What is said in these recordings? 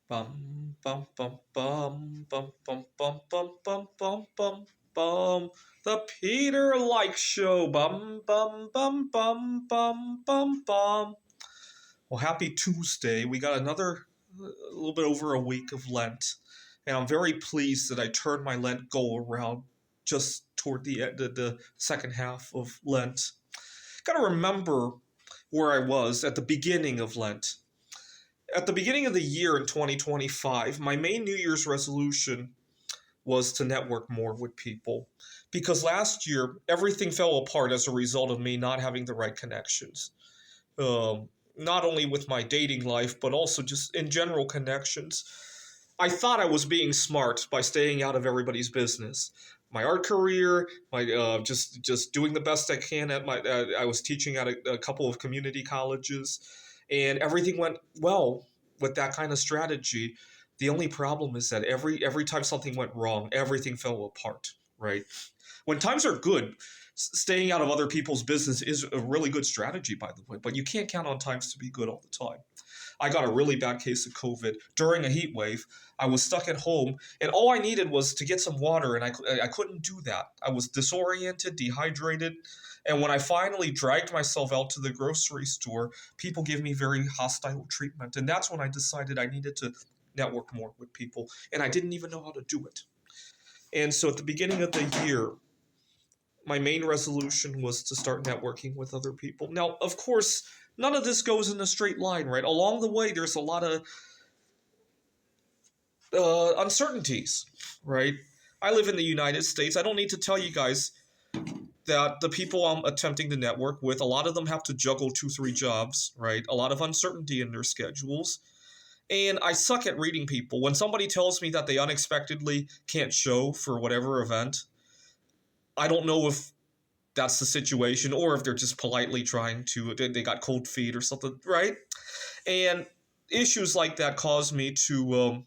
Bum bum bum bum bum bum bum bum bum bum bum bum. The Peter Like Show. Bum bum bum bum bum bum bum. Well, happy Tuesday. We got another a little bit over a week of Lent, and I'm very pleased that I turned my Lent goal around just toward the second half of Lent. Got to remember where I was at the beginning of Lent. At the beginning of the year in 2025, my main New Year's resolution was to network more with people. Because last year, everything fell apart as a result of me not having the right connections. Not only with my dating life, but also just in general connections. I thought I was being smart by staying out of everybody's business. My art career, my just doing the best I can at my. I was teaching at a couple of community colleges, and everything went well with that kind of strategy. The only problem is that every time something went wrong, everything fell apart. Right? When times are good, staying out of other people's business is a really good strategy, by the way. But you can't count on times to be good all the time. I got a really bad case of COVID during a heat wave. I was stuck at home, and all I needed was to get some water, and I couldn't do that. I was disoriented, dehydrated, and when I finally dragged myself out to the grocery store, people gave me very hostile treatment, and that's when I decided I needed to network more with people, and I didn't even know how to do it. And so at the beginning of the year, my main resolution was to start networking with other people. Now, of course, none of this goes in a straight line, right? Along the way, there's a lot of uncertainties, right? I live in the United States. I don't need to tell you guys that the people I'm attempting to network with, a lot of them have to juggle two, three jobs, right? A lot of uncertainty in their schedules. And I suck at reading people. When somebody tells me that they unexpectedly can't show for whatever event, I don't know if that's the situation or if they're just politely trying to, they got cold feet or something, right? And issues like that cause me to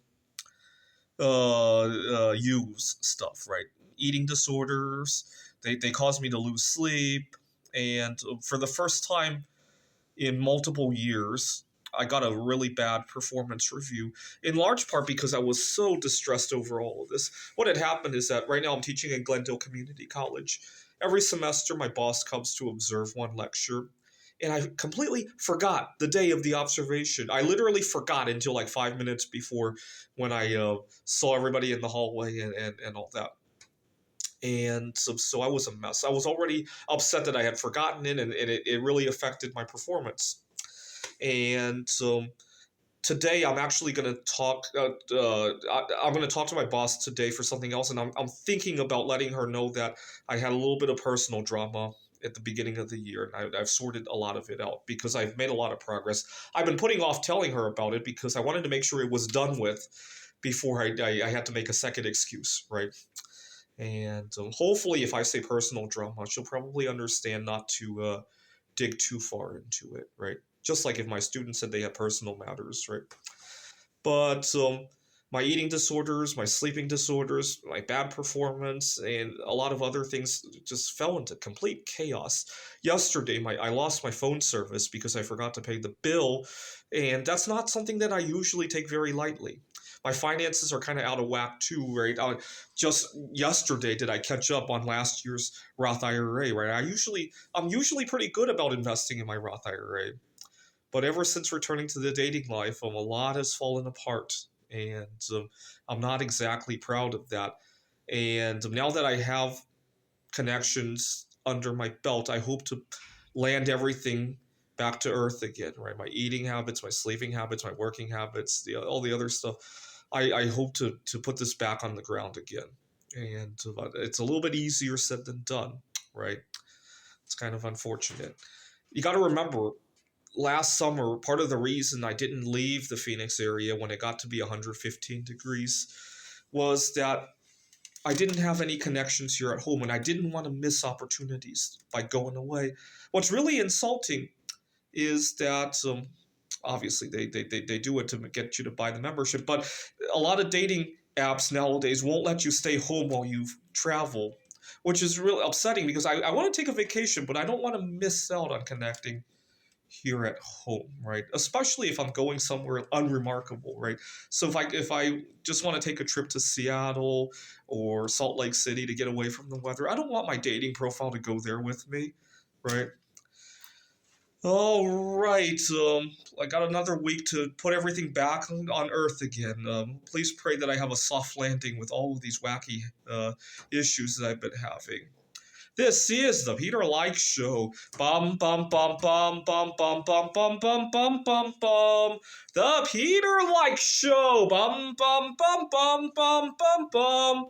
use stuff, right? Eating disorders, they cause me to lose sleep. And for the first time in multiple years, I got a really bad performance review, in large part because I was so distressed over all of this. What had happened is that right now I'm teaching at Glendale Community College. Every semester, my boss comes to observe one lecture, and I completely forgot the day of the observation. I literally forgot until like 5 minutes before when I saw everybody in the hallway and all that. And so I was a mess. I was already upset that I had forgotten it, and it really affected my performance. And today I'm actually going to talk. I'm going to talk to my boss today for something else, and I'm thinking about letting her know that I had a little bit of personal drama at the beginning of the year, and I've sorted a lot of it out because I've made a lot of progress. I've been putting off telling her about it because I wanted to make sure it was done with before I had to make a second excuse, right? And hopefully, if I say personal drama, she'll probably understand not to dig too far into it, right? Just like if my students said they had personal matters, right? But my eating disorders, my sleeping disorders, my bad performance, and a lot of other things just fell into complete chaos. Yesterday, I lost my phone service because I forgot to pay the bill, and that's not something that I usually take very lightly. My finances are kind of out of whack too, right? Just yesterday did I catch up on last year's Roth IRA, right? I'm usually pretty good about investing in my Roth IRA, but ever since returning to the dating life, a lot has fallen apart, and I'm not exactly proud of that. And now that I have connections under my belt, I hope to land everything back to earth again, right? My eating habits, my sleeping habits, my working habits, all the other stuff. I hope to put this back on the ground again. And it's a little bit easier said than done, right? It's kind of unfortunate. You got to remember, last summer, part of the reason I didn't leave the Phoenix area when it got to be 115 degrees was that I didn't have any connections here at home, and I didn't want to miss opportunities by going away. What's really insulting is that obviously they do it to get you to buy the membership, but a lot of dating apps nowadays won't let you stay home while you travel, which is really upsetting because I want to take a vacation, but I don't want to miss out on connecting here at home, right? Especially if I'm going somewhere unremarkable, right? So if I just want to take a trip to Seattle or Salt Lake City to get away from the weather, I don't want my dating profile to go there with me, right? All right. I got another week to put everything back on Earth again. Please pray that I have a soft landing with all of these wacky issues that I've been having. This is the Peter Like Show. Bum bum bum bum bum bum bum bum bum bum bum bum. The Peter Like Show. Bum bum bum bum bum bum bum.